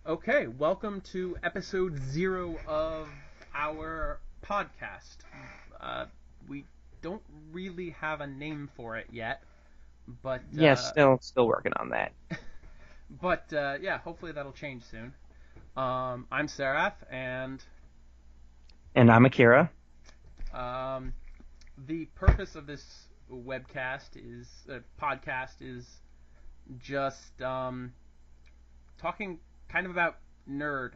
Okay, welcome to episode 0 of our podcast. Uh, we don't really have a name for it yet, but Yes, still working on that. yeah, hopefully that'll change soon. I'm Serath, and And I'm Akira. um, the purpose of this podcast is just talking kind of about nerd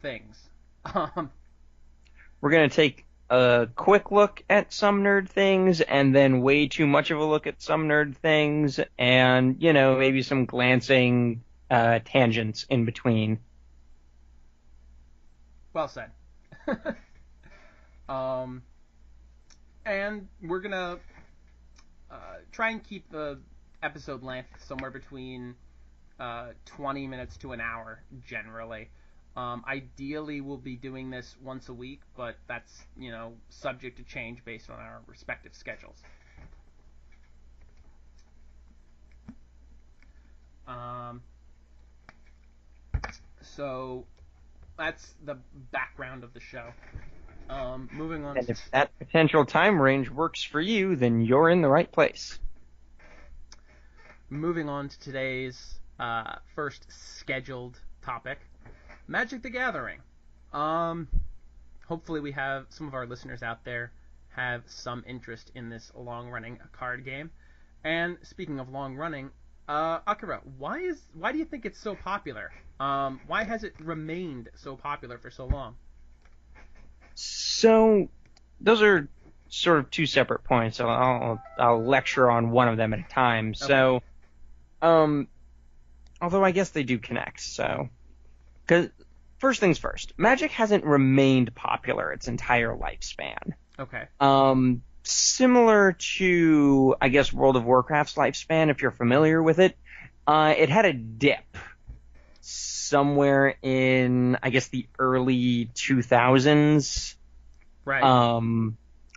things. Um, We're going to take a quick look at some nerd things and then way too much of a look at some nerd things and, maybe some glancing tangents in between. well said. um, and we're gonna try and keep the episode length somewhere between 20 minutes to an hour generally. Ideally, we'll be doing this once a week, but that's, subject to change based on our respective schedules. Um, so that's the background of the show. Moving on. And if that potential time range works for you, then you're in the right place. Moving on to today's first scheduled topic, Magic the Gathering. Hopefully we have some of our listeners out there have some interest in this long-running card game. And speaking of long-running, Akira, why do you think it's so popular? Why has it remained so popular for so long? So those are sort of two separate points. So I'll lecture on one of them at a time. Okay. So, although I guess they do connect. So, because first things first, Magic hasn't remained popular its entire lifespan. Okay. Similar to, I guess, World of Warcraft's lifespan, if you're familiar with it, it had a dip somewhere in, I guess, the early 2000s. Right.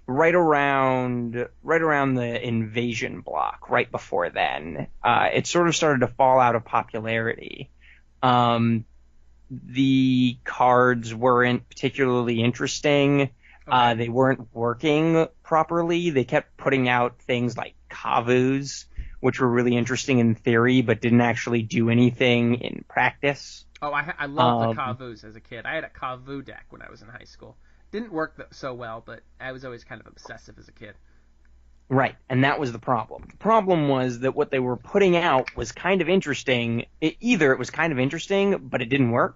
Right around the invasion block, right before then. It sort of started to fall out of popularity. The cards weren't particularly interesting. Okay. They weren't working properly. They kept putting out things like Kavus, which were really interesting in theory, but didn't actually do anything in practice. Oh, I loved the Kavus as a kid. I had a Kavu deck when I was in high school. Didn't work so well, but I was always kind of obsessive as a kid. Right, and that was the problem. The problem was that what they were putting out was kind of interesting. Either it was kind of interesting, but it didn't work,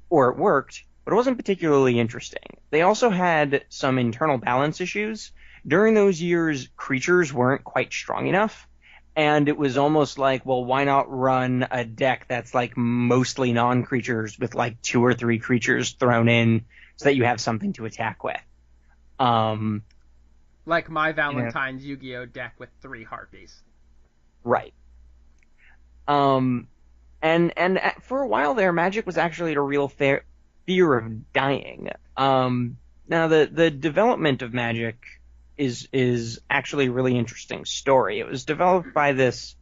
or it worked, but it wasn't particularly interesting. They also had some internal balance issues. During those years, creatures weren't quite strong enough, and it was almost like, well, why not run a deck that's like mostly non-creatures with like 2 or 3 creatures thrown in so that you have something to attack with. Like my Valentine's Yu-Gi-Oh deck with 3 Harpies. Right. And for a while there, Magic was actually at a real fear of dying. Now the development of Magic is actually a really interesting story. It was developed by this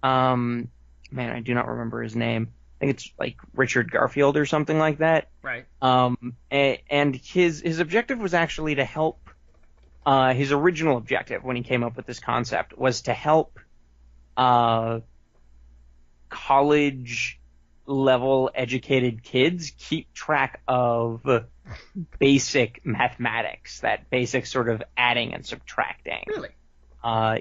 man, I do not remember his name. I think it's like Richard Garfield or something like that. Right. And his objective was actually to help. His original objective when he came up with this concept was to help college level educated kids keep track of basic mathematics, that basic sort of adding and subtracting. Really?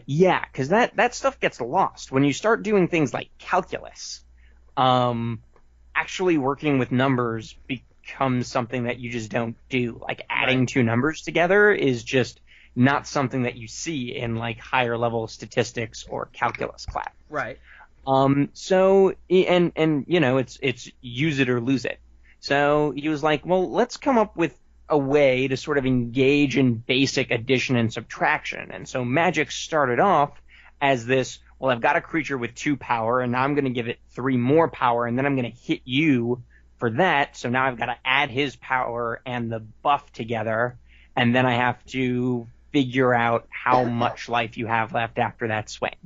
Yeah, because that stuff gets lost when you start doing things like calculus. Actually working with numbers becomes something that you just don't do. Like adding Right. 2 numbers together is just not something that you see in like higher level statistics or calculus class. Right. So it's use it or lose it. So he was like, well, let's come up with a way to sort of engage in basic addition and subtraction. And so Magic started off as this, well, I've got a creature with 2 power, and now I'm going to give it 3 more power, and then I'm going to hit you for that. So now I've got to add his power and the buff together, and then I have to figure out how much life you have left after that swing,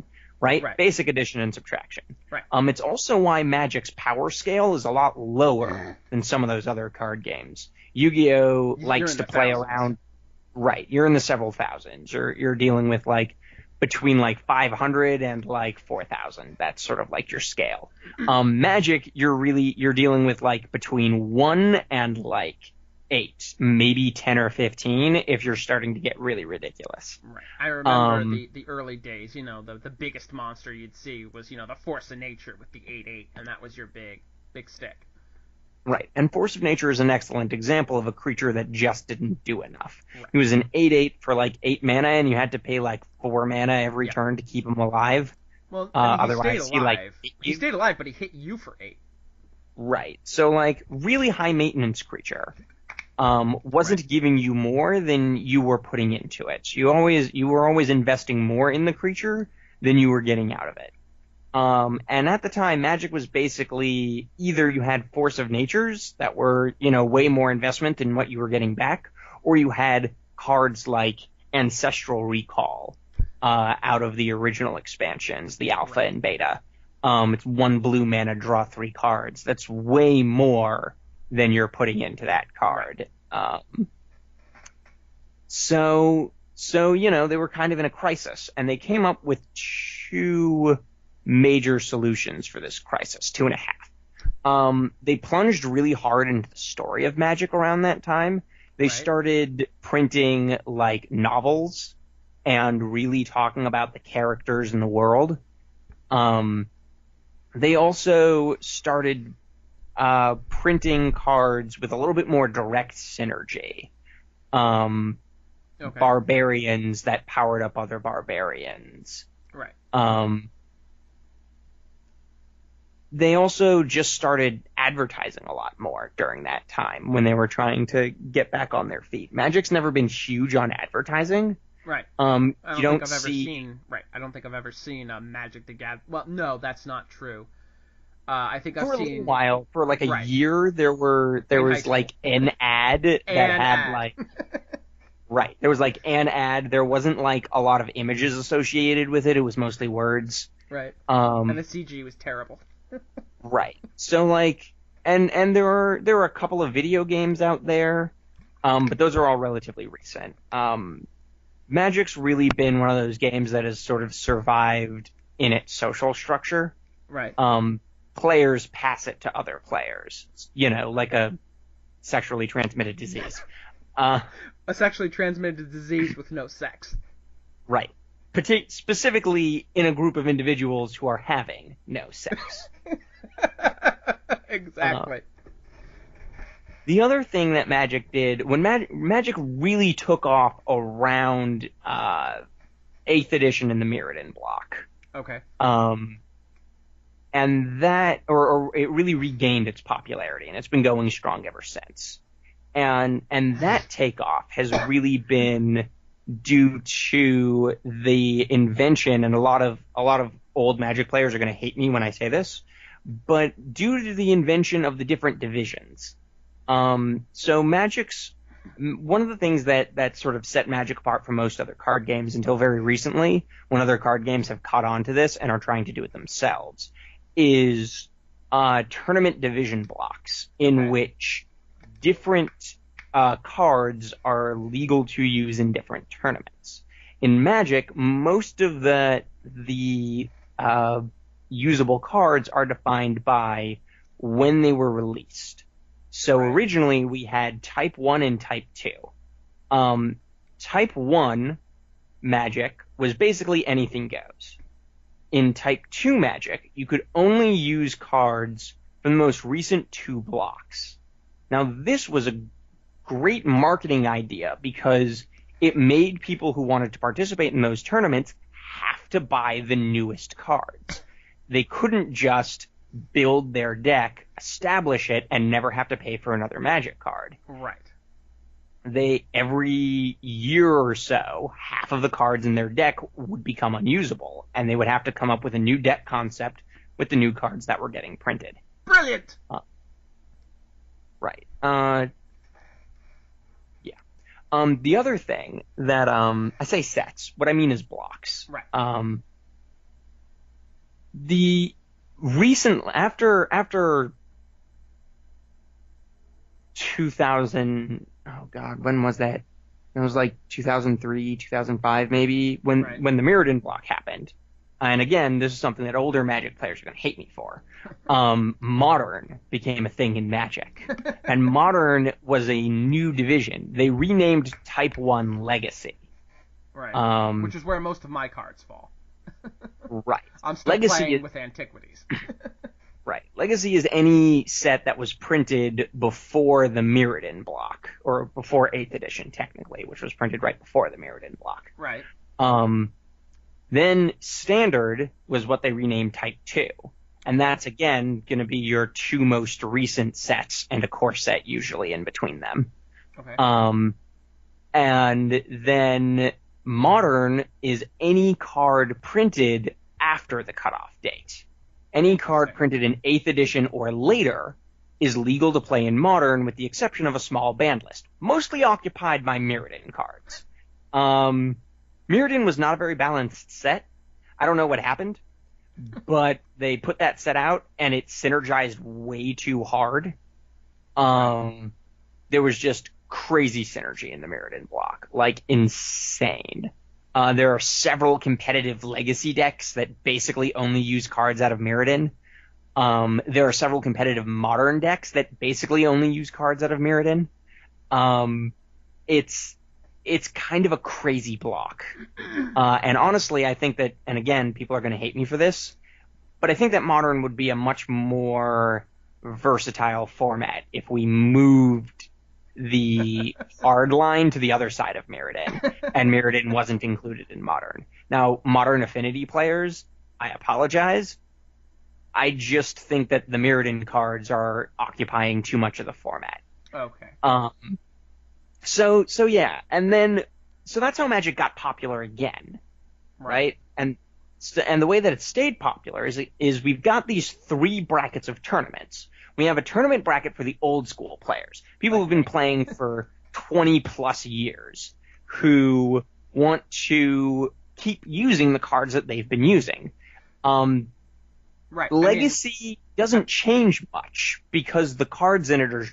right? Right. Basic addition and subtraction. Right. It's also why Magic's power scale is a lot lower than some of those other card games. Yu-Gi-Oh! You're Likes in to the play thousands. around. Right, you're in the several thousands. You're dealing with like between like 500 and like 4,000. That's sort of like your scale. Magic, you're dealing with like between 1 and like 8, maybe 10 or 15 if you're starting to get really ridiculous. Right. I remember the early days. You know, the biggest monster you'd see was, you know, the Force of Nature with the 8/8, and that was your big stick. Right, and Force of Nature is an excellent example of a creature that just didn't do enough. Right. He was an 8/8 for like 8 mana, and you had to pay like 4 mana every Yeah. turn to keep him alive. Well, I mean, he Otherwise, stayed alive. he He stayed alive, but he hit you for 8. Right, so like really high maintenance creature. Wasn't Right. giving you more than you were putting into it. You were always investing more in the creature than you were getting out of it. And at the time, Magic was basically either you had Force of Natures that were, you know, way more investment than what you were getting back, or you had cards like Ancestral Recall out of the original expansions, the Alpha and Beta. It's 1 blue mana, draw 3 cards. That's way more than you're putting into that card. So you know, they were kind of in a crisis, and they came up with 2 major solutions for this crisis, 2.5. They plunged really hard into the story of Magic around that time. They started printing like novels and really talking about the characters in the world. They also started printing cards with a little bit more direct synergy. Barbarians that powered up other barbarians. Right. They also just started advertising a lot more during that time when they were trying to get back on their feet. Magic's never been huge on advertising. Right. I don't think I've ever seen a Magic the Gathering. Well, no, that's not true. I think I've for a seen little while, for like a Right. year, there was like an ad that had like right. There was like an ad. There wasn't like a lot of images associated with it. It was mostly words. Right. And the CG was terrible. Right. So like, and there are a couple of video games out there, but those are all relatively recent. Magic's really been one of those games that has sort of survived in its social structure. Right. Players pass it to other players, you know, like a sexually transmitted disease. A sexually transmitted disease with no sex. Right. Specifically in a group of individuals who are having no sex. Exactly. The other thing that Magic did, when Magic really took off around 8th edition in the Mirrodin block. Okay. And that, or it really regained its popularity, and it's been going strong ever since. And that takeoff has really been due to the invention, and a lot of old Magic players are going to hate me when I say this, but due to the invention of the different divisions. So Magic's one of the things that sort of set Magic apart from most other card games until very recently, when other card games have caught on to this and are trying to do it themselves, is tournament division blocks in which different cards are legal to use in different tournaments. In Magic, most of the usable cards are defined by when they were released. So originally we had Type 1 and Type 2. Type 1 Magic was basically anything goes. In Type 2 Magic, you could only use cards from the most recent 2 blocks. Now, this was a great marketing idea because it made people who wanted to participate in those tournaments have to buy the newest cards. They couldn't just build their deck, establish it, and never have to pay for another Magic card. Right. Every year or so, half of the cards in their deck would become unusable, and they would have to come up with a new deck concept with the new cards that were getting printed. Brilliant! Right. Yeah. The other thing that, I say sets, what I mean is blocks. Right. the recent after 2000, oh God, when was that? It was like 2003, 2005 maybe, when the Mirrodin block happened. And again, this is something that older Magic players are going to hate me for. Modern became a thing in Magic. And Modern was a new division. They renamed Type 1 Legacy. Right. Which is where most of my cards fall. Right. I'm still playing with Antiquities. Right. Legacy is any set that was printed before the Mirrodin block, or before 8th edition, technically, which was printed right before the Mirrodin block. Right. Then Standard was what they renamed Type 2. And that's, again, going to be your two most recent sets and a core set usually in between them. Okay. And then Modern is any card printed after the cutoff date. Any card printed in 8th edition or later is legal to play in Modern, with the exception of a small banned list, mostly occupied by Mirrodin cards. Mirrodin was not a very balanced set. I don't know what happened, but they put that set out, and it synergized way too hard. There was just crazy synergy in the Mirrodin block, like insane. There are several competitive Legacy decks that basically only use cards out of Mirrodin. There are several competitive Modern decks that basically only use cards out of Mirrodin. It's kind of a crazy block. And honestly, I think that, and again, people are going to hate me for this, but I think that Modern would be a much more versatile format if we moved the hard line to the other side of Mirrodin, and Mirrodin wasn't included in Modern. Now, Modern Affinity players, I apologize. I just think that the Mirrodin cards are occupying too much of the format. Okay. So yeah, and then so that's how Magic got popular again, right? And the way that it stayed popular is we've got these three brackets of tournaments. We have a tournament bracket for the old school players, people who've been playing for 20 plus years, who want to keep using the cards that they've been using. Right. Legacy doesn't change much because the cards in it are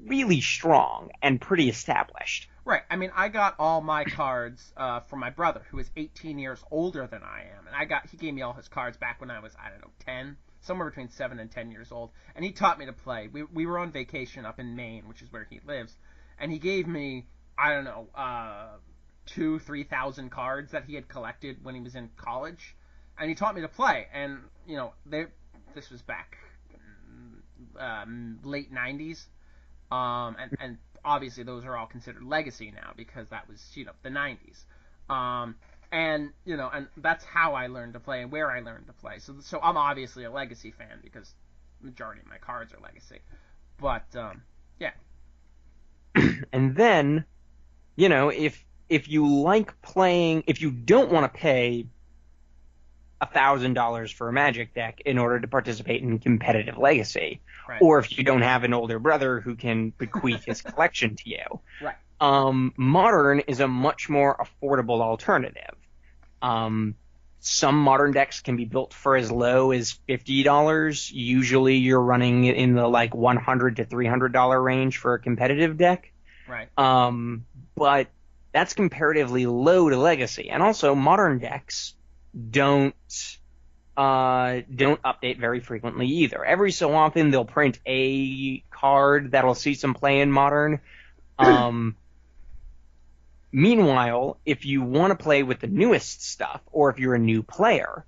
really strong and pretty established. Right. I mean, I got all my cards from my brother, who is 18 years older than I am, and he gave me all his cards back when I was, 10. Somewhere between 7 and 10 years old, and he taught me to play. We were on vacation up in Maine, which is where he lives, and he gave me, 2,000-3,000 cards that he had collected when he was in college, and he taught me to play. And this was back late 90s, and obviously those are all considered legacy now because that was the 90s. And that's how I learned to play and where I learned to play. So I'm obviously a Legacy fan because the majority of my cards are Legacy. But yeah. And then, if you like playing, if you don't want to pay $1,000 for a Magic deck in order to participate in competitive Legacy, right, or if you don't have an older brother who can bequeath his collection to you, right, Modern is a much more affordable alternative. Some Modern decks can be built for as low as $50. Usually you're running in the $100 to $300 range for a competitive deck. Right. But that's comparatively low to Legacy. And also Modern decks don't update very frequently either. Every so often they'll print a card that'll see some play in Modern. Meanwhile, if you want to play with the newest stuff, or if you're a new player,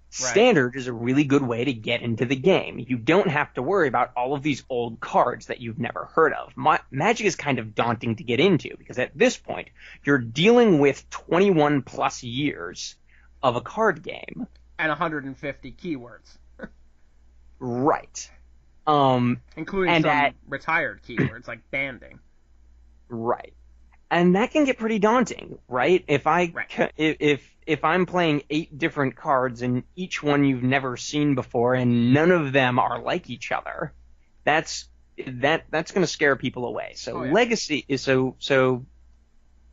Standard is a really good way to get into the game. You don't have to worry about all of these old cards that you've never heard of. Magic is kind of daunting to get into, because at this point, you're dealing with 21 plus years of a card game. And 150 keywords. Right. Including some retired keywords, like banding. Right. And that can get pretty daunting, right? If I'm playing 8 different cards and each one you've never seen before and none of them are like each other, that's going to scare people away. So Legacy is so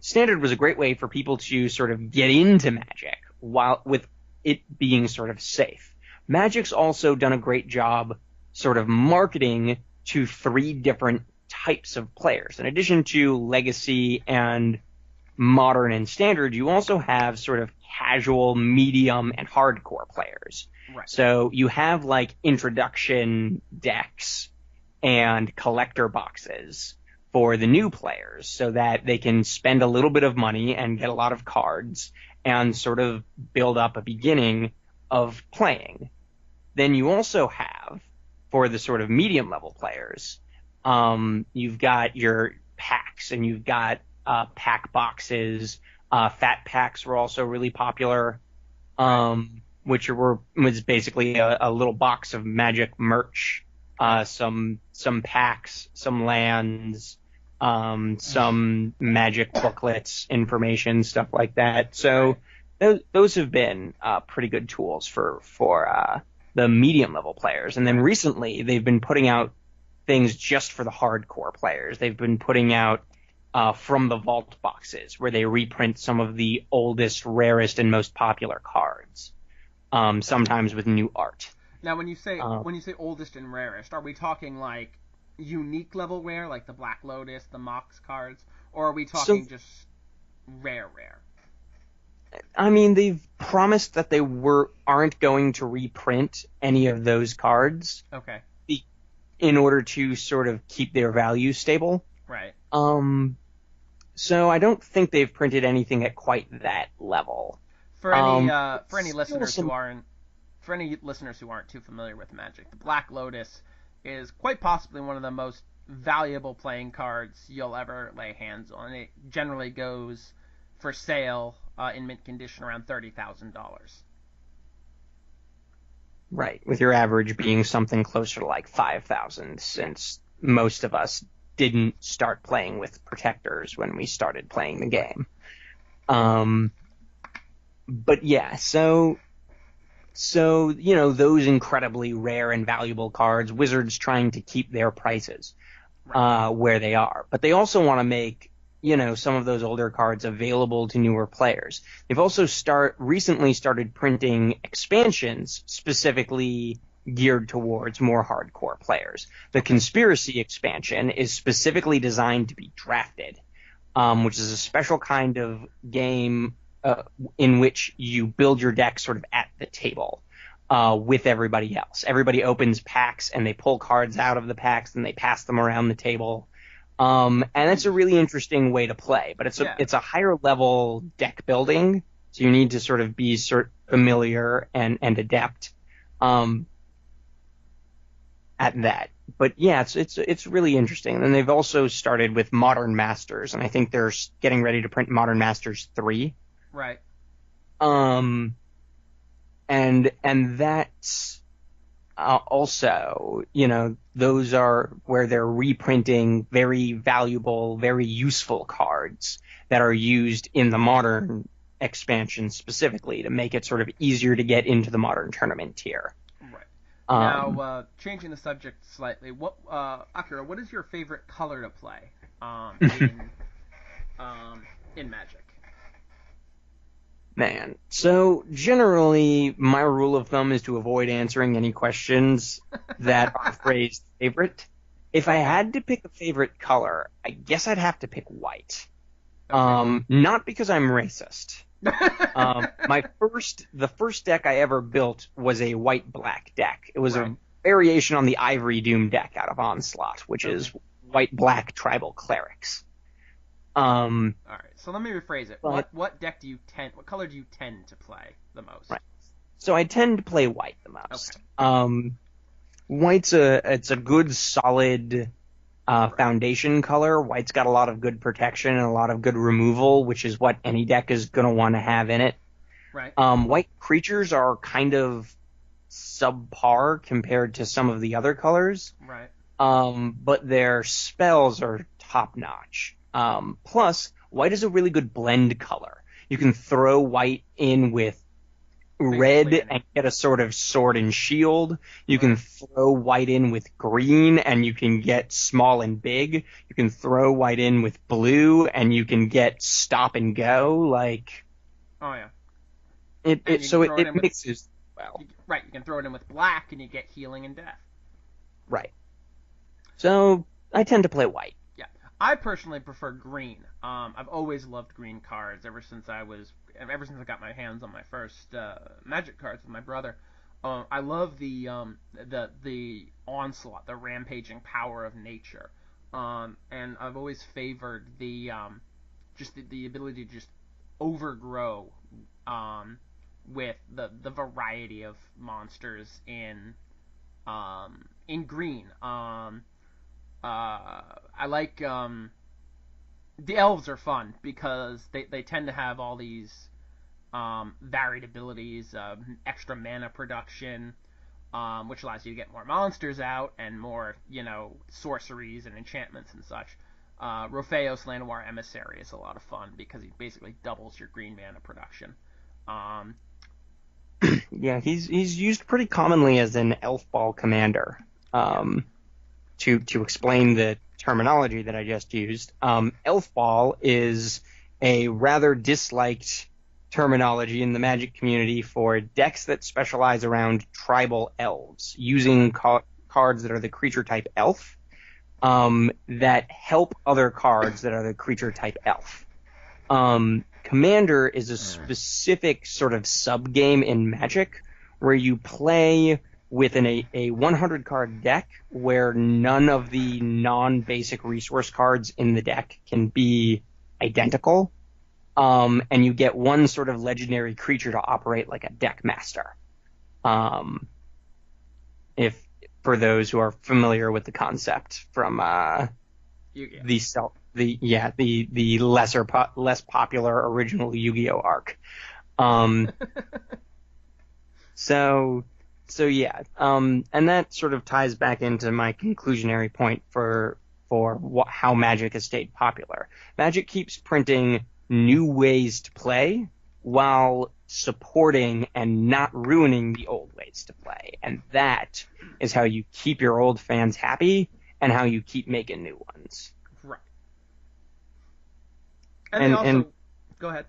Standard was a great way for people to sort of get into Magic while with it being sort of safe. Magic's also done a great job sort of marketing to three different types of players. In addition to legacy and modern and standard, you also have sort of casual, medium, and hardcore players. Right. So you have like introduction decks and collector boxes for the new players so that they can spend a little bit of money and get a lot of cards and sort of build up a beginning of playing. Then you also have, for the sort of medium level players, you've got your packs and you've got pack boxes. Fat packs were also really popular, which was basically a little box of Magic merch, some packs, some lands, some Magic booklets, information, stuff like that. So those have been pretty good tools for the medium level players. And then recently they've been putting out things just for the hardcore players. They've been putting out from the vault boxes where they reprint some of the oldest, rarest, and most popular cards, sometimes with new art. Now, when you say oldest and rarest, are we talking like unique level rare, like the Black Lotus, the Mox cards, or are we talking just rare? I mean, they've promised that they aren't going to reprint any of those cards. Okay. In order to sort of keep their value stable. Right. So I don't think they've printed anything at quite that level. For any listeners who aren't too familiar with Magic, the Black Lotus is quite possibly one of the most valuable playing cards you'll ever lay hands on. It generally goes for sale in mint condition around $30,000. Right, with your average being something closer to like 5,000, since most of us didn't start playing with protectors when we started playing the game. But yeah, so those incredibly rare and valuable cards, Wizards trying to keep their prices where they are. But they also want to make some of those older cards available to newer players. They've also recently started printing expansions specifically geared towards more hardcore players. The Conspiracy expansion is specifically designed to be drafted, which is a special kind of game in which you build your deck sort of at the table with everybody else. Everybody opens packs and they pull cards out of the packs and they pass them around the table. And that's a really interesting way to play, but it's a higher level deck building, so you need to sort of be familiar and adept at that. But yeah, it's really interesting. And they've also started with Modern Masters, and I think they're getting ready to print Modern Masters 3. Right. And that's also, those are where they're reprinting very valuable, very useful cards that are used in the Modern expansion specifically to make it sort of easier to get into the Modern tournament tier. Right. Now, changing the subject slightly, Akira, what is your favorite color to play in Magic? Man, so generally my rule of thumb is to avoid answering any questions that are phrased favorite. If I had to pick a favorite color, I guess I'd have to pick white. Okay. Not because I'm racist. The first deck I ever built was a white-black deck. It was a variation on the Ivory Doom deck out of Onslaught, which is white-black tribal clerics. All right, so let me rephrase it. What color do you tend to play the most? Right. So I tend to play white the most. Okay. White's a good solid foundation color. White's got a lot of good protection and a lot of good removal, which is what any deck is going to want to have in it. Right. White creatures are kind of subpar compared to some of the other colors. Right. But their spells are top notch. Plus, white is a really good blend color. You can throw white in with red and get a sort of sword and shield. You can throw white in with green and you can get small and big. You can throw white in with blue and you can get stop and go. Oh yeah. It mixes. well. Right, you can throw it in with black and you get healing and death. Right. So I tend to play white. Yeah, I personally prefer green. I've always loved green cards ever since I got my hands on my first Magic cards with my brother. I love the onslaught, the rampaging power of nature, and I've always favored the just the ability to just overgrow with the variety of monsters in green. I like the elves are fun because they tend to have all these varied abilities, extra mana production, which allows you to get more monsters out and more, sorceries and enchantments and such. Rofeos Llanowar Emissary is a lot of fun because he basically doubles your green mana production. Yeah, he's used pretty commonly as an elf ball commander. To explain the terminology that I just used, elf ball is a rather disliked terminology in the Magic community for decks that specialize around tribal elves, using cards that are the creature type elf, that help other cards that are the creature type elf. Commander is a specific sort of sub-game in Magic where you play with a 100 card deck where none of the non-basic resource cards in the deck can be identical, and you get one sort of legendary creature to operate like a deck master. If for those who are familiar with the concept from the less popular original Yu-Gi-Oh arc. So yeah, and that sort of ties back into my conclusionary point for how Magic has stayed popular. Magic keeps printing new ways to play while supporting and not ruining the old ways to play, and that is how you keep your old fans happy and how you keep making new ones. Right. And go ahead.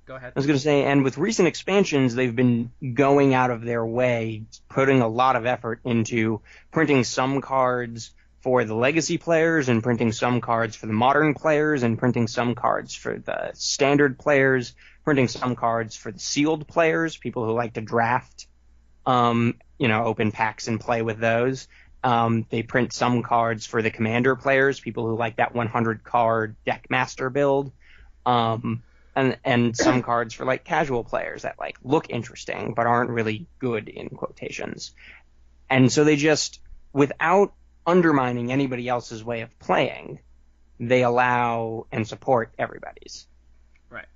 Go ahead. I was going to say, and with recent expansions, they've been going out of their way, putting a lot of effort into printing some cards for the legacy players and printing some cards for the modern players and printing some cards for the standard players, printing some cards for the sealed players, people who like to draft, open packs and play with those. They print some cards for the commander players, people who like that 100 card deck master build. And some cards for like casual players that like look interesting but aren't really good in quotations. And so they just, without undermining anybody else's way of playing, they allow and support everybody's. Right.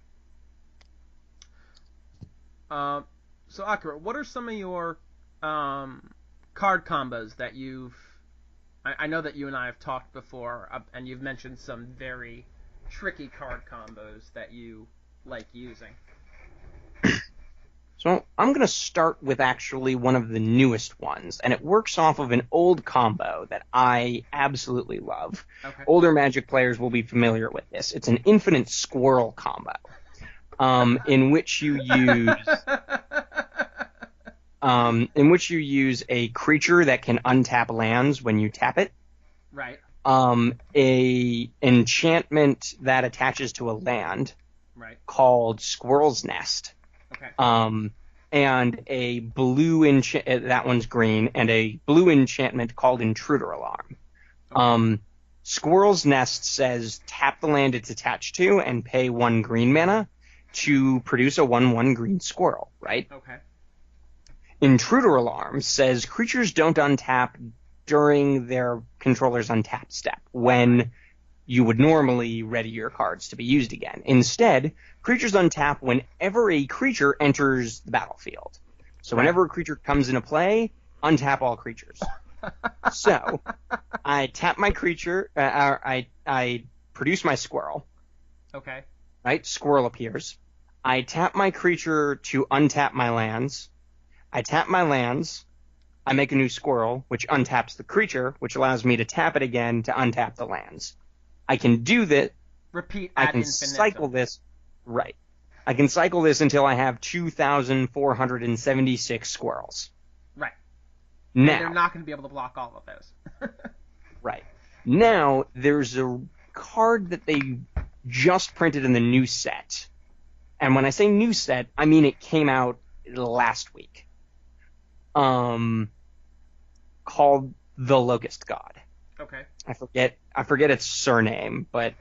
So Akira, what are some of your card combos that I know that you and I have talked before, and you've mentioned some very tricky card combos that you like using. So I'm going to start with actually one of the newest ones, and it works off of an old combo that I absolutely love. Okay. Older Magic players will be familiar with this. It's an infinite squirrel combo, in which you use a creature that can untap lands when you tap it. Right. A enchantment that attaches to a land, right, called Squirrel's Nest. Okay. And a blue that one's green, and a blue enchantment called Intruder Alarm. Okay. Squirrel's Nest says tap the land it's attached to and pay 1 green mana to produce a 1/1 green squirrel, right? Okay. Intruder Alarm says creatures don't untap during their controller's untap step, when you would normally ready your cards to be used again. Instead, creatures untap whenever a creature enters the battlefield. So whenever a creature comes into play, untap all creatures. So I tap my creature, I produce my squirrel. Okay. Right? Squirrel appears. I tap my creature to untap my lands. I tap my lands. I make a new squirrel, which untaps the creature, which allows me to tap it again to untap the lands. I can do that. Repeat. I can cycle this. Right. I can cycle this until I have 2,476 squirrels. Right. Now, and they're not going to be able to block all of those. right. Now, there's a card that they just printed in the new set. And when I say new set, I mean it came out last week. Called the Locust God. Okay. I forget its surname, but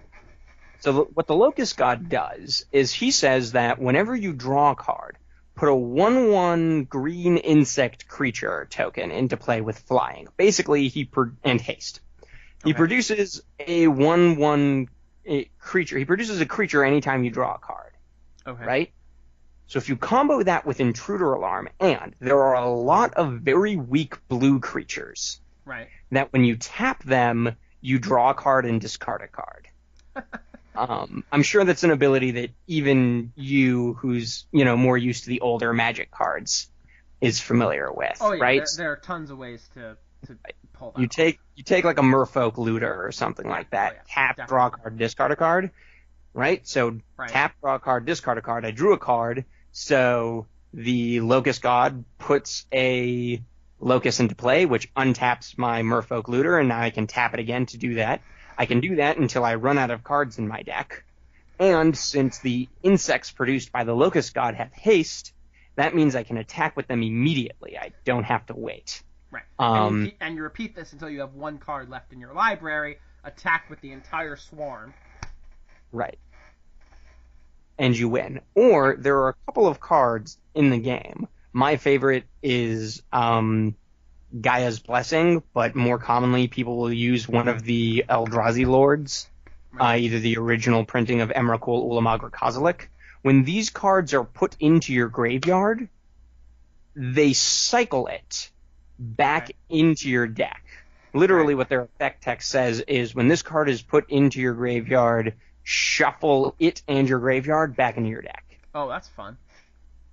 so what the Locust God does is he says that whenever you draw a card, put a 1/1 green insect creature token into play with flying. Basically, and haste. He produces a 1/1 creature. He produces a creature anytime you draw a card. Okay. Right? So if you combo that with Intruder Alarm, and there are a lot of very weak blue creatures, right, that when you tap them, you draw a card and discard a card. I'm sure that's an ability that even you, who's more used to the older Magic cards, is familiar with. Oh yeah, right? There are tons of ways to pull that. You take like a Merfolk Looter or something like that. Oh, yeah, tap, definitely. draw a card, discard a card. Right? So tap, draw a card, discard a card. I drew a card, so the Locust God puts a Locust into play, which untaps my Merfolk Looter, and now I can tap it again to do that. I can do that until I run out of cards in my deck. And since the insects produced by the Locust God have haste, that means I can attack with them immediately. I don't have to wait. Right. And you repeat this until you have one card left in your library. Attack with the entire swarm. Right. And you win. Or there are a couple of cards in the game. My favorite is Gaia's Blessing, but more commonly people will use one of the Eldrazi Lords, either the original printing of Emrakul Ulamog or Kozilek. When these cards are put into your graveyard, they cycle it back into your deck. Literally what their effect text says is when this card is put into your graveyard, shuffle it and your graveyard back into your deck. Oh, that's fun.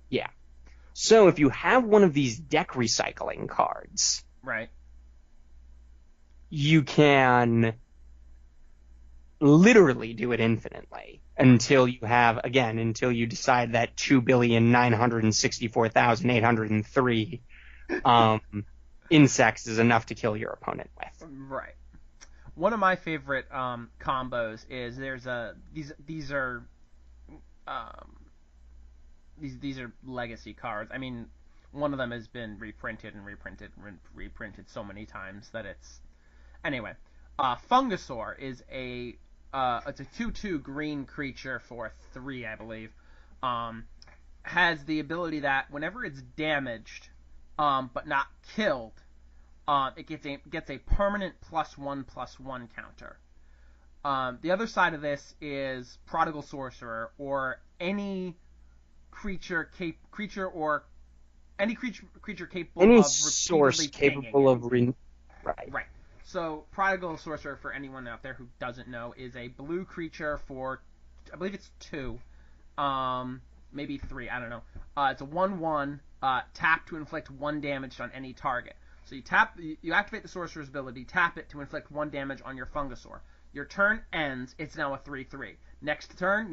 Yeah. So if you have one of these deck recycling cards, right, you can literally do it infinitely until you decide that 2,964,803 insects is enough to kill your opponent with. Right. One of my favorite combos is these are legacy cards. I mean, one of them has been reprinted so many times that it's... Anyway, Fungasaur is it's a 2/2 green creature for 3, I believe. Has the ability that whenever it's damaged, but not killed, it gets a permanent +1/+1 counter. The other side of this is Prodigal Sorcerer, or any creature capable any of source capable of right. So Prodigal Sorcerer, for anyone out there who doesn't know, is a blue creature for, I believe it's 2, maybe 3, I don't know. It's a 1/1, tap to inflict 1 damage on any target. So you activate the Sorcerer's ability, tap it to inflict 1 damage on your Fungasaur. Your turn ends, it's now a 3/3. Next turn,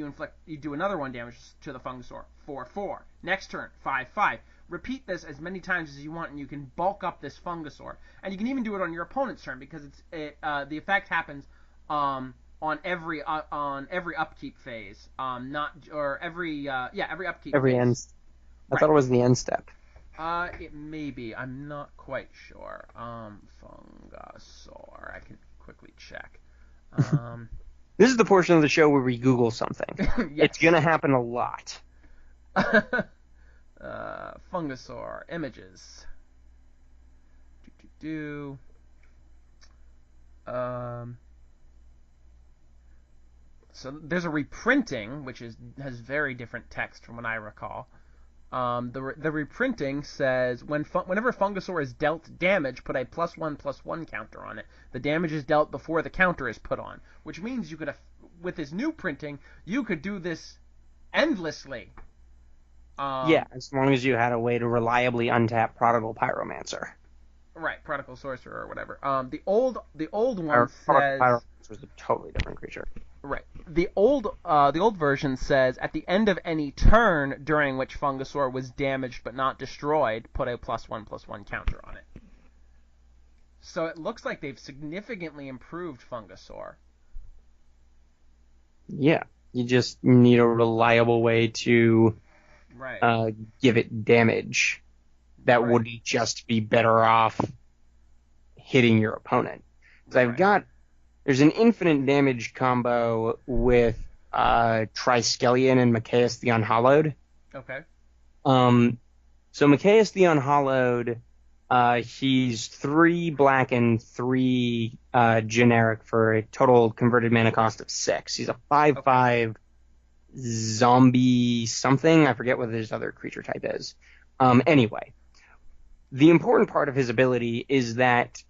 you do another 1 damage to the Fungasaur. 4/4. Next turn, 5/5. Repeat this as many times as you want, and you can bulk up this Fungasaur. And you can even do it on your opponent's turn, because the effect happens on every upkeep phase. Every upkeep every phase. End. I thought it was the end step. It may be. I'm not quite sure. Fungasaur. I can quickly check. This is the portion of the show where we Google something. Yes. It's gonna happen a lot. Fungasaur images. So there's a reprinting, which has very different text from what I recall. The reprinting says whenever Fungasaur is dealt damage, put a +1/+1 counter on it. The damage is dealt before the counter is put on, which means you could, with this new printing, you could do this endlessly. Yeah, as long as you had a way to reliably untap Prodigal Pyromancer. Right, Prodigal Sorcerer or whatever. The old one Prodigal says... Pyromancer was a totally different creature. Right. The old version says at the end of any turn during which Fungasaur was damaged but not destroyed, put a +1/+1 counter on it. So it looks like they've significantly improved Fungasaur. Yeah, you just need a reliable way to Right. give it damage that Right. wouldn't just be better off hitting your opponent. So Right. there's an infinite damage combo with Triskelion and Machias the Unhallowed. Okay. Um, so Machias the Unhallowed, he's 3 black and 3 generic for a total converted mana cost of 6. He's a 5/5 zombie something. I forget what his other creature type is. Anyway, the important part of his ability is that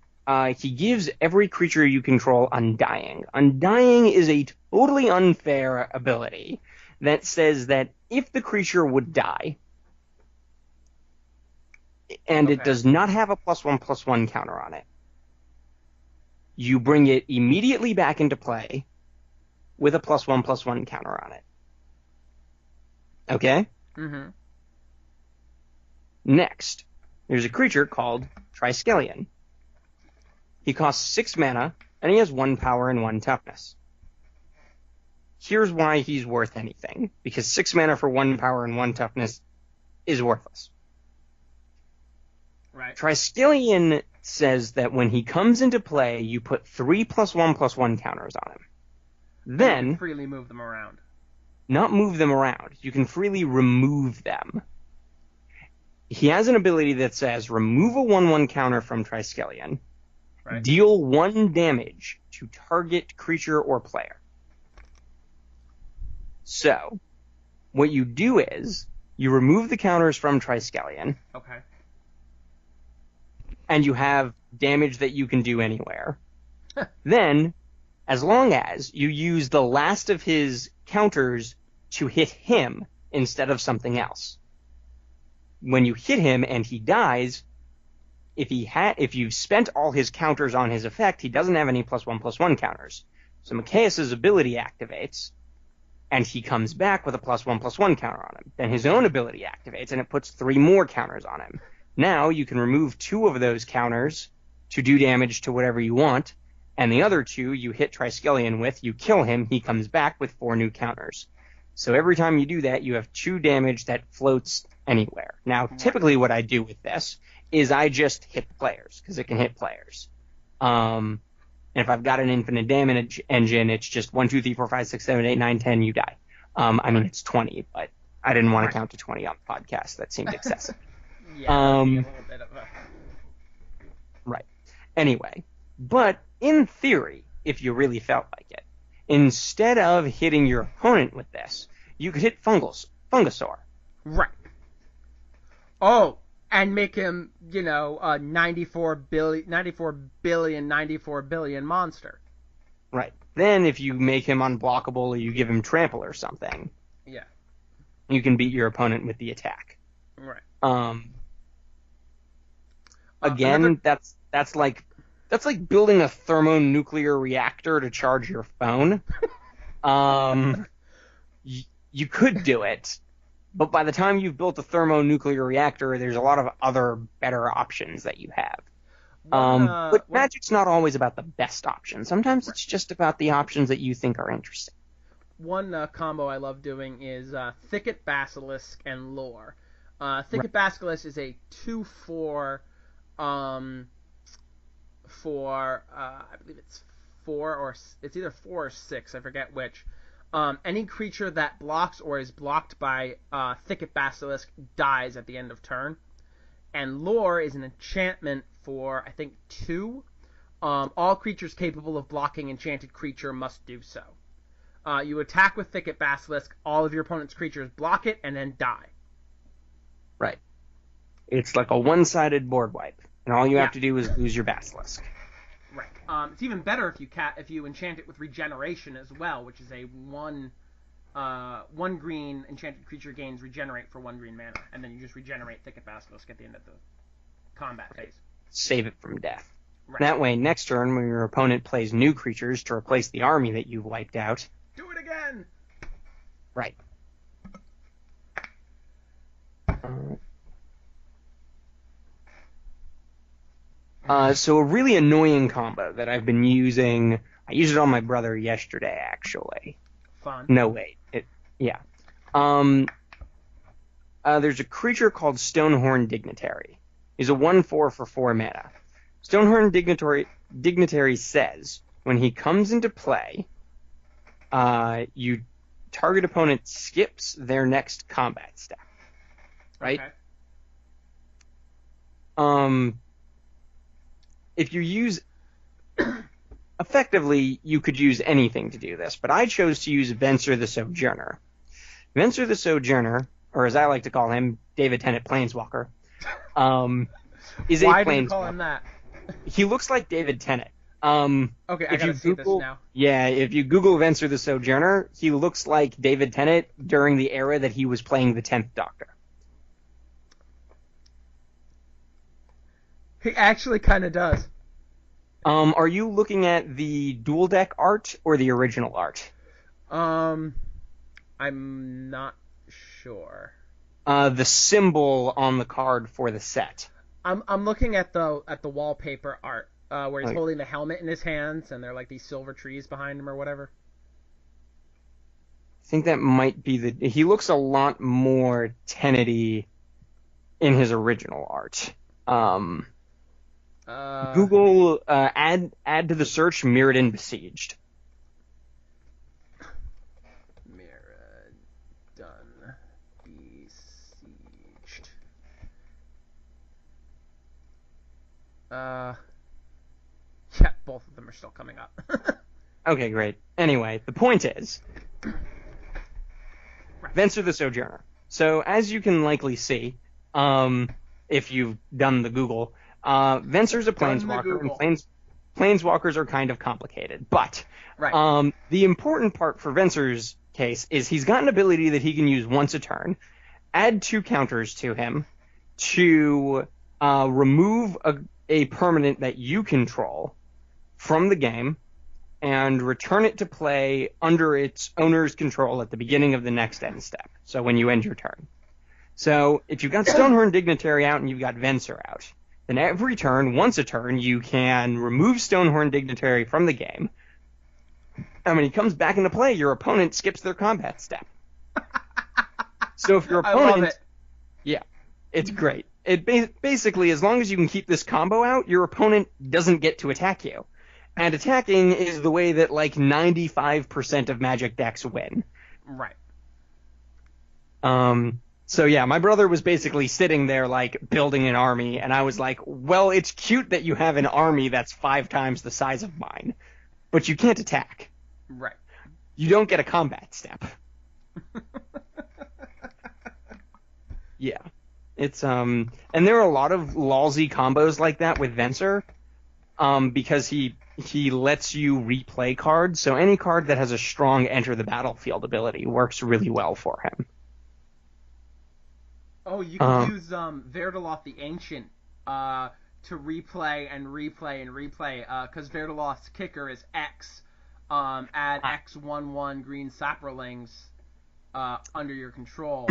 he gives every creature you control Undying. Undying is a totally unfair ability that says that if the creature would die, and it Okay. does not have a +1/+1 counter on it, you bring it immediately back into play with a +1/+1 counter on it. Okay? Mm-hmm. Next, there's a creature called Triskelion. He costs 6 mana, and he has 1 power and 1 toughness. Here's why he's worth anything, because 6 mana for 1 power and 1 toughness is worthless. Right. Triskelion says that when he comes into play, you put 3 +1/+1 counters on him. And you Then, can freely move them around. not move them around, you can freely remove them. He has an ability that says remove a 1/1 counter from Triskelion, Right. deal 1 damage to target creature or player. So, what you do is, you remove the counters from Triskelion, Okay. and you have damage that you can do anywhere. Then, as long as you use the last of his counters to hit him instead of something else. When you hit him and he dies, if you've spent all his counters on his effect, he doesn't have any +1/+1 counters. So Machias' ability activates, and he comes back with a +1/+1 counter on him. Then his own ability activates, and it puts 3 more counters on him. Now you can remove 2 of those counters to do damage to whatever you want, and the other 2 you hit Triskelion with, you kill him, he comes back with 4 new counters. So every time you do that, you have 2 damage that floats anywhere. Now, typically what I do with this is I just hit players, because it can hit players. And if I've got an infinite damage engine, it's just 1, 2, 3, 4, 5, 6, 7, 8, 9, 10, you die. I mean, it's 20, but I didn't want to count to 20 on the podcast. That seemed excessive. Yeah, that would be a little bit of a... Right. Anyway, but in theory, if you really felt like it, instead of hitting your opponent with this, you could hit Fungasaur. Right. Oh, and make him, a 94 billion monster. Right. Then if you make him unblockable or you give him trample or something, Yeah. you can beat your opponent with the attack. Right. Again, that's like building a thermonuclear reactor to charge your phone. You could do it, but by the time you've built a thermonuclear reactor, there's a lot of other better options that you have. But Magic's not always about the best option. Sometimes it's just about the options that you think are interesting. One combo I love doing is Thicket Basilisk and Lore. Thicket Basilisk is a 2/4 for I believe it's 4 or it's either 4 or 6, I forget which. Any creature that blocks or is blocked by Thicket Basilisk dies at the end of turn. And Lore is an enchantment for, I think, 2. All creatures capable of blocking enchanted creature must do so. You attack with Thicket Basilisk, all of your opponent's creatures block it, and then die. Right. It's like a one-sided board wipe, and all you have to do is lose your Basilisk. Right. It's even better if you enchant it with Regeneration as well, which is a 1 green enchanted creature gains regenerate for 1 green mana, and then you just regenerate Thicket Basilisk at the end of the combat phase. Save it from death. Right. That way, next turn, when your opponent plays new creatures to replace the army that you've wiped out, it again. Right. So a really annoying combo that I've been using. I used it on my brother yesterday, actually. Fun. No, wait. Yeah. There's a creature called Stonehorn Dignitary. He's a 1/4 for 4 mana. Stonehorn Dignitary says, when he comes into play, you target opponent skips their next combat step. Right? Okay. If you use... Effectively, you could use anything to do this, but I chose to use Venser the Sojourner. Venser the Sojourner, or as I like to call him, David Tennant Planeswalker, is Why a Planeswalker. do you call him that? He looks like David Tennant. Okay, I gotta see this now. Yeah, if you Google Venser the Sojourner, he looks like David Tennant during the era that he was playing the 10th Doctor. He actually kind of does. Are you looking at the dual deck art or the original art? I'm not sure. The symbol on the card for the set. I'm looking at the wallpaper art where he's Okay. holding the helmet in his hands and there are like these silver trees behind him or whatever. I think that might be he looks a lot more Tennant-y in his original art. Google add to the search Mirrodin Besieged. Mirrodin Besieged. Yeah, both of them are still coming up. Okay, great. Anyway, the point is, Venser the Sojourner. So, as you can likely see, if you've done the Google, Venser's a Planeswalker, and Planeswalkers are kind of complicated. But the important part for Venser's case is he's got an ability that he can use once a turn, add 2 counters to him to remove a permanent that you control from the game and return it to play under its owner's control at the beginning of the next end step, so when you end your turn. So if you've got Stonehorn Dignitary out and you've got Venser out, then every turn, once a turn, you can remove Stonehorn Dignitary from the game, and when he comes back into play, your opponent skips their combat step. So if your opponent... I love it. Yeah, it's great. It basically, as long as you can keep this combo out, your opponent doesn't get to attack you. And attacking is the way that, like, 95% of Magic decks win. Right. So yeah, my brother was basically sitting there, like, building an army, and I was like, well, it's cute that you have an army that's 5 times the size of mine, but you can't attack. Right. You don't get a combat step. Yeah. It's, and there are a lot of lousy combos like that with Venser, because he lets you replay cards, so any card that has a strong enter the battlefield ability works really well for him. Oh, you can use Verdaloth the Ancient to replay and replay and replay, because Verdaloth's kicker is X. Add X/1/1 green Saprolings under your control.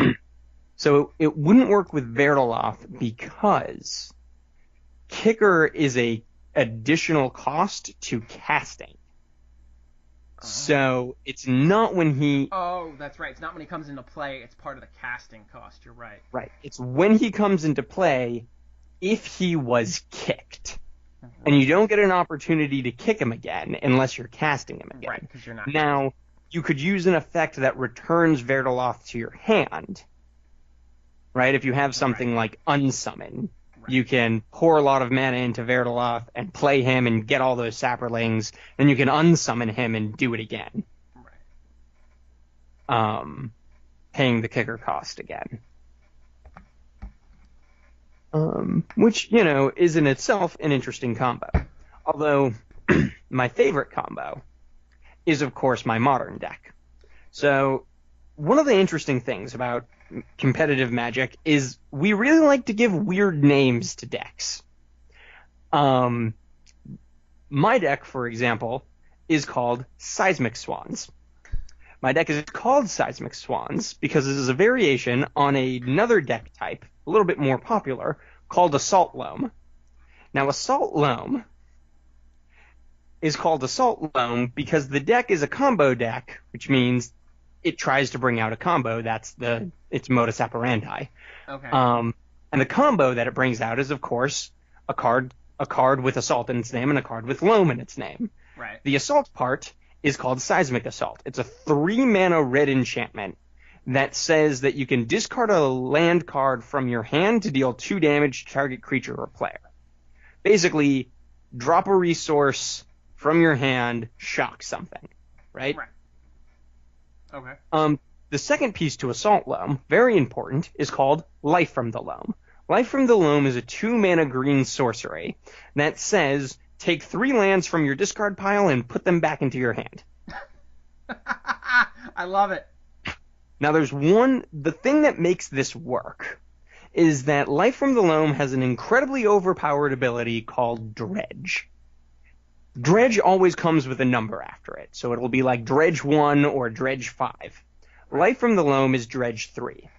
So it wouldn't work with Verdaloth because kicker is a additional cost to casting. So it's not when he... Oh, that's right. It's not when he comes into play. It's part of the casting cost. You're right. Right. It's when he comes into play if he was kicked. And you don't get an opportunity to kick him again unless you're casting him again. Right, because you're not. Now, you could use an effect that returns Verdaloth to your hand. Right? If you have something like Unsummon, you can pour a lot of mana into Verdaloth and play him and get all those Saprolings, then you can unsummon him and do it again. Right. Paying the kicker cost again. Which, you know, is in itself an interesting combo. Although, my favorite combo is, of course, my modern deck. So, one of the interesting things about competitive Magic is we really like to give weird names to decks. My deck, for example, is called Seismic Swans, My deck is called Seismic Swans because this is a variation on another deck type, a little bit more popular, called Assault Loam. Now, Assault Loam is called Assault Loam because the deck is a combo deck, which means it tries to bring out a combo. That's its modus operandi. Okay. And the combo that it brings out is, of course, a card with Assault in its name and a card with Loam in its name. Right. The Assault part is called Seismic Assault. It's a 3-mana red enchantment that says that you can discard a land card from your hand to deal 2 damage to target creature or player. Basically, drop a resource from your hand, shock something, right? Right. Okay. The second piece to Assault Loam, very important, is called Life from the Loam. Life from the Loam is a 2-mana green sorcery that says take 3 lands from your discard pile and put them back into your hand. I love it. Now the thing that makes this work is that Life from the Loam has an incredibly overpowered ability called Dredge. Dredge always comes with a number after it, so it'll be like Dredge 1 or Dredge 5. Life from the Loam is Dredge 3.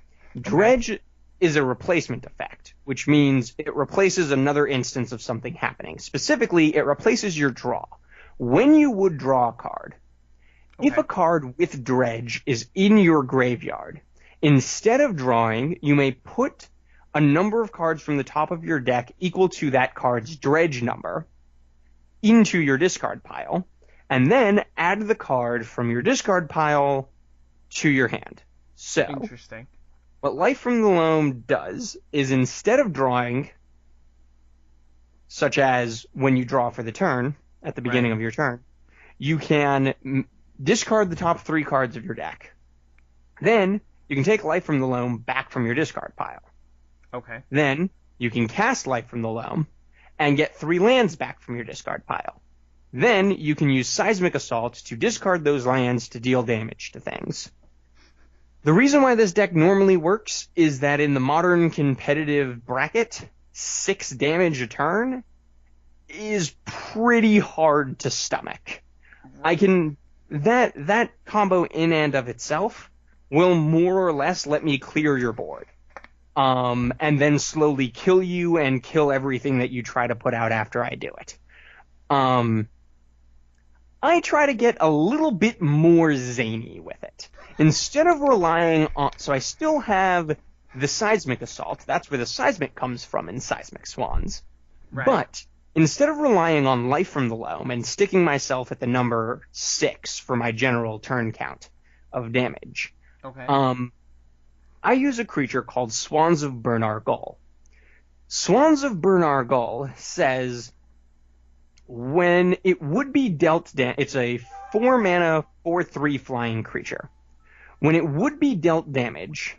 Dredge is a replacement effect, which means it replaces another instance of something happening. Specifically, it replaces your draw. When you would draw a card, if a card with Dredge is in your graveyard, instead of drawing, you may put a number of cards from the top of your deck equal to that card's Dredge number into your discard pile, and then add the card from your discard pile to your hand. So, interesting. What Life from the Loam does is instead of drawing, such as when you draw for the turn, at the beginning of your turn, you can discard the top 3 cards of your deck. Then, you can take Life from the Loam back from your discard pile. Okay. Then, you can cast Life from the Loam and get 3 lands back from your discard pile. Then, you can use Seismic Assault to discard those lands to deal damage to things. The reason why this deck normally works is that in the modern competitive bracket, 6 damage a turn is pretty hard to stomach. That combo in and of itself will more or less let me clear your board. And then slowly kill you and kill everything that you try to put out after I do it. I try to get a little bit more zany with it. Instead of relying on... So I still have the Seismic Assault. That's where the Seismic comes from in Seismic Swans. Right. But instead of relying on Life from the Loam and sticking myself at the number 6 for my general turn count of damage, I use a creature called Swans of Burnar Gull. Swans of Burnar Gull says when it would be dealt it's a 4-mana 4/3 flying creature. When it would be dealt damage,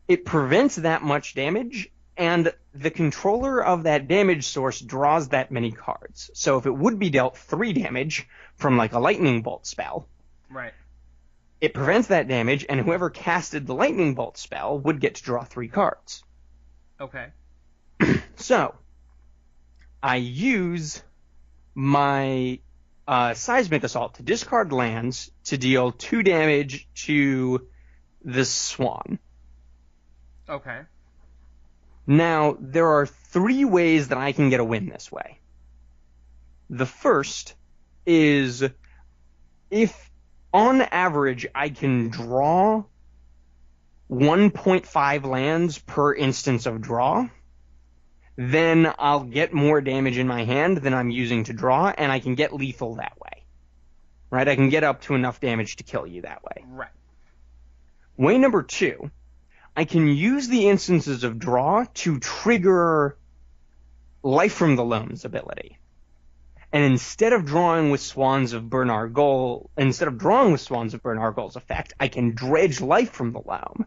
it prevents that much damage, and the controller of that damage source draws that many cards. So if it would be dealt 3 damage from like a lightning bolt spell, right, it prevents that damage, and whoever casted the lightning bolt spell would get to draw 3 cards. Okay. So I use my Seismic Assault to discard lands to deal 2 damage to the Swan. Okay. Now, there are 3 ways that I can get a win this way. The first is if, on average, I can draw 1.5 lands per instance of draw, then I'll get more damage in my hand than I'm using to draw, and I can get lethal that way. Right? I can get up to enough damage to kill you that way. Right. Way number 2, I can use the instances of draw to trigger Life from the Loam's ability. And instead of drawing with Swans of Burnar Gull's effect, I can dredge Life from the Loam.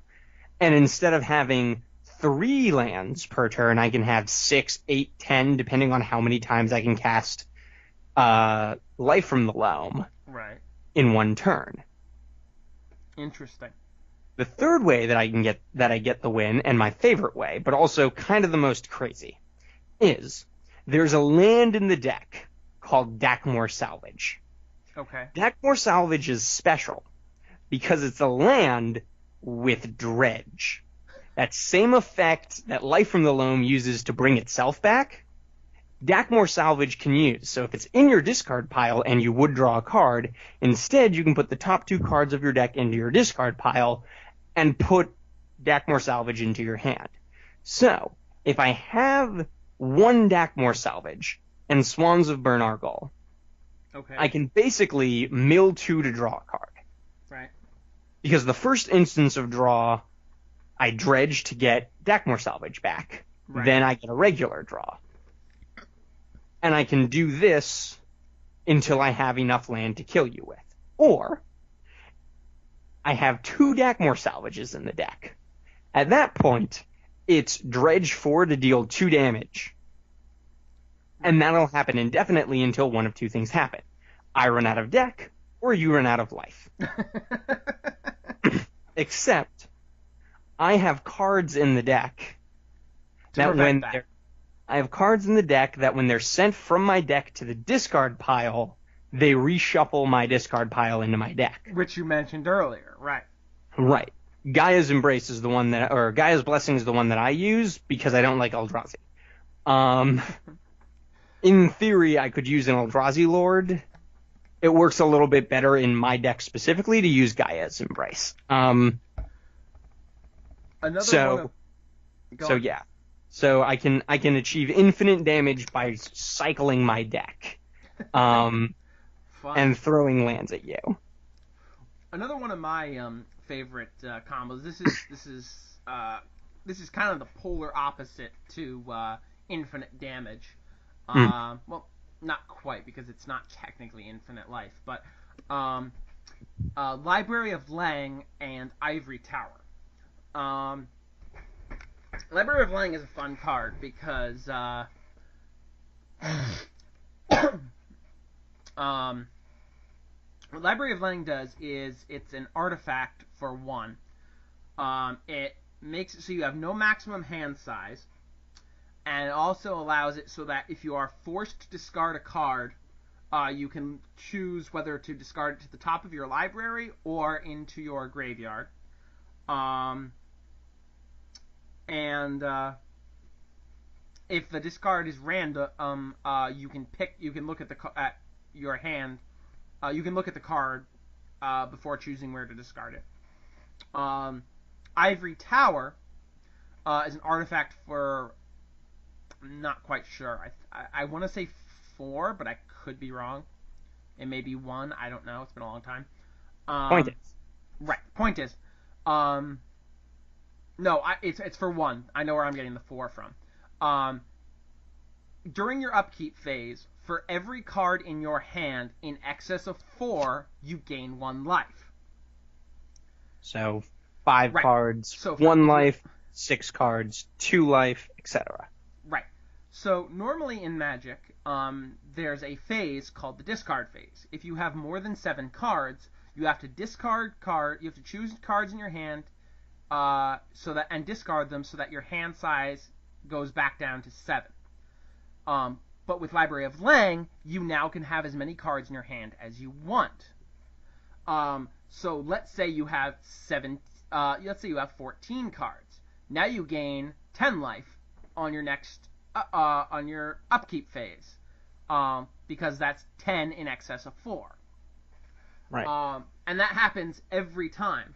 And instead of having 3 lands per turn, I can have 6, 8, 10, depending on how many times I can cast Life from the Loam in one turn. Interesting. The third way that I get the win, and my favorite way, but also kind of the most crazy, is there's a land in the deck called Dakmor Salvage. Okay. Dakmor Salvage is special because it's a land with dredge. That same effect that Life from the Loam uses to bring itself back, Dakmor Salvage can use. So if it's in your discard pile and you would draw a card, instead you can put the top 2 cards of your deck into your discard pile and put Dakmor Salvage into your hand. So if I have 1 Dakmor Salvage and Swans of Burn Argol, Okay. I can basically mill 2 to draw a card. Right. Because the first instance of draw, I dredge to get Dakmor Salvage back. Right. Then I get a regular draw. And I can do this until I have enough land to kill you with. Or I have 2 Dakmor Salvages in the deck. At that point, it's dredge 4 to deal 2 damage. And that'll happen indefinitely until one of 2 things happen. I run out of deck, or you run out of life. Except, I have cards in the deck that when I have cards in the deck that when they're sent from my deck to the discard pile, they reshuffle my discard pile into my deck. Which you mentioned earlier, right. Right. Gaia's Embrace is the one that, or Gaia's Blessing is the one that I use because I don't like Eldrazi. In theory, I could use an Eldrazi Lord. It works a little bit better in my deck specifically to use Gaia's Embrace. So I can achieve infinite damage by cycling my deck, and throwing lands at you. Another one of my favorite combos. This is kind of the polar opposite to infinite damage. Well, not quite because it's not technically infinite life, but Library of Lang and Ivory Tower. Library of Lang is a fun card because what Library of Lang does is it's an artifact for 1. It makes it so you have no maximum hand size, and it also allows it so that if you are forced to discard a card, you can choose whether to discard it to the top of your library or into your graveyard. If the discard is random, you can look at your hand. You can look at the card before choosing where to discard it. Ivory Tower is an artifact for, I'm not quite sure. I want to say 4, but I could be wrong. It may be 1. I don't know. It's been a long time. Point is. Right. Point is. No, it's for 1. I know where I'm getting the 4 from. During your upkeep phase, for every card in your hand in excess of 4, you gain 1 life. So 5 cards, so 1 life, 6 cards, 2 life, etc. Right. So normally in Magic, there's a phase called the discard phase. If you have more than 7 cards, you have to discard card. You have to choose cards in your hand, and discard them so that your hand size goes back down to 7. But with Library of Lang, you now can have as many cards in your hand as you want. So let's say you have 14 cards. Now you gain 10 life on your next on your upkeep phase, because that's 10 in excess of 4. Right. And that happens every time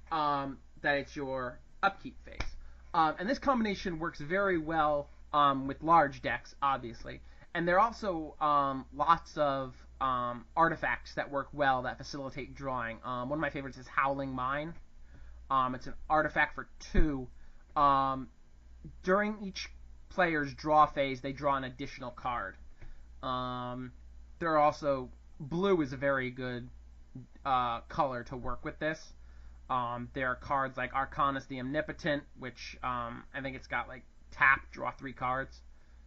that it's your upkeep phase. And this combination works very well with large decks, obviously. And there are also lots of artifacts that work well that facilitate drawing. One of my favorites is Howling Mine. It's an artifact for 2. During each player's draw phase, they draw an additional card. There are also... Blue is a very good color to work with this. There are cards like Arcanus the Omnipotent, which I think it's got like tap, draw 3 cards.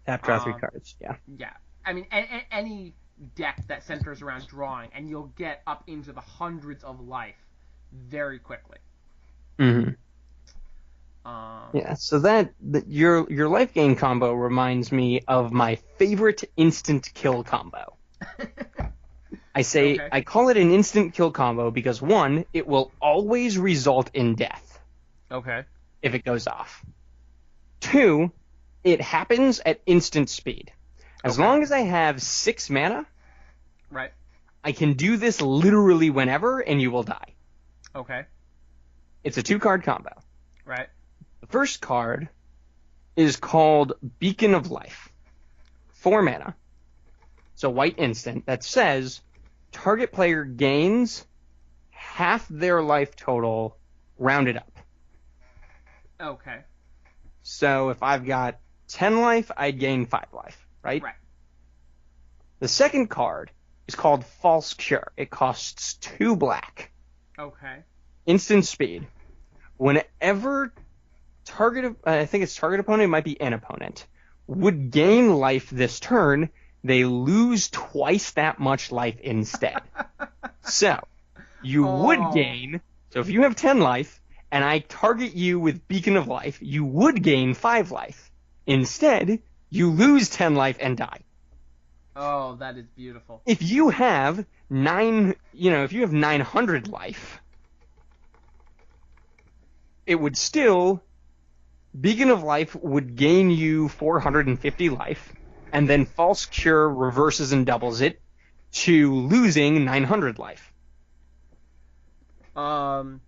Tap, draw 3 cards, yeah. Yeah. I mean, any deck that centers around drawing, and you'll get up into the hundreds of life very quickly. Mm-hmm. Yeah, so your life gain combo reminds me of my favorite instant kill combo. Okay. I call it an instant kill combo because one, it will always result in death Okay. if it goes off. Two, it happens at instant speed. As Okay. long as I have 6 mana, Right. I can do this literally whenever and you will die. Okay. It's a 2-card combo. Right. The first card is called Beacon of Life. 4 mana. It's a white instant that says target player gains half their life total rounded up. Okay. So if I've got 10 life, I'd gain 5 life, right? Right. The second card is called False Cure. It costs 2 black. Okay. Instant speed. Whenever I think it's target opponent, it might be an opponent, would gain life this turn, they lose twice that much life instead. So, you would gain, so if you have 10 life, and I target you with Beacon of Life, you would gain 5 life. Instead, you lose 10 life and die. Oh, that is beautiful. If you have 900 life, it would still, Beacon of Life would gain you 450 life, and then False Cure reverses and doubles it to losing 900 life. There are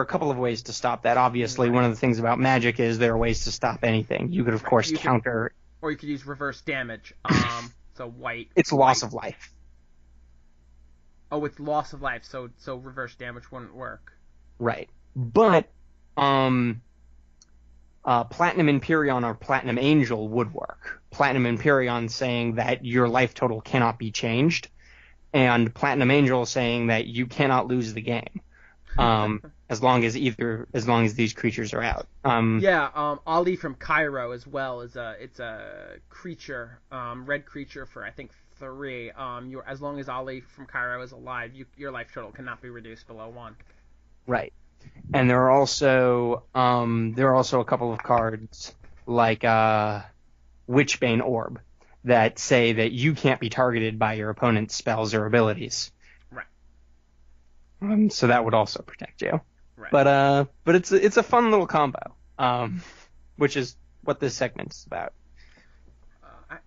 a couple of ways to stop that. Obviously, one of the things about Magic is there are ways to stop anything. You could, of course, counter. Or you could use reverse damage. So white. It's loss of life. Oh, it's loss of life, so reverse damage wouldn't work. Right. But Platinum Imperion or Platinum Angel would work. Platinum Imperion saying that your life total cannot be changed, and Platinum Angel saying that you cannot lose the game, as long as these creatures are out. Ali from Cairo as well is it's a creature, red creature for I think 3. As long as Ali from Cairo is alive, your life total cannot be reduced below 1. Right. And there are also a couple of cards like Witchbane Orb that say that you can't be targeted by your opponent's spells or abilities. Right. So that would also protect you. Right. But it's a fun little combo, which is what this segment's about.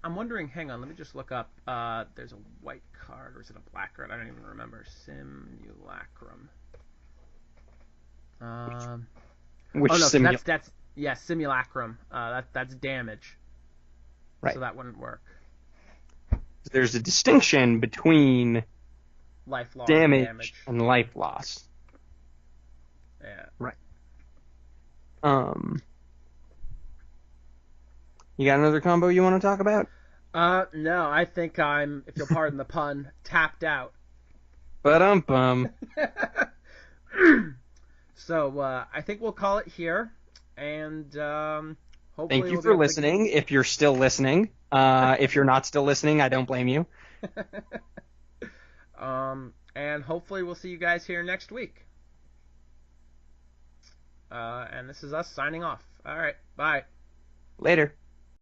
I'm wondering. Hang on, let me just look up. There's a white card, or is it a black card? I don't even remember. Simulacrum. That's Simulacrum. That's damage. Right. So that wouldn't work. There's a distinction between Life loss damage and life loss. Yeah. Right. You got another combo you want to talk about? No, I think I'm, if you'll pardon the pun, tapped out. Ba-dum-bum. So, I think we'll call it here, and hopefully Thank you for listening, if you're still listening. If you're not still listening, I don't blame you. And hopefully we'll see you guys here next week. And this is us signing off. All right, bye. Later.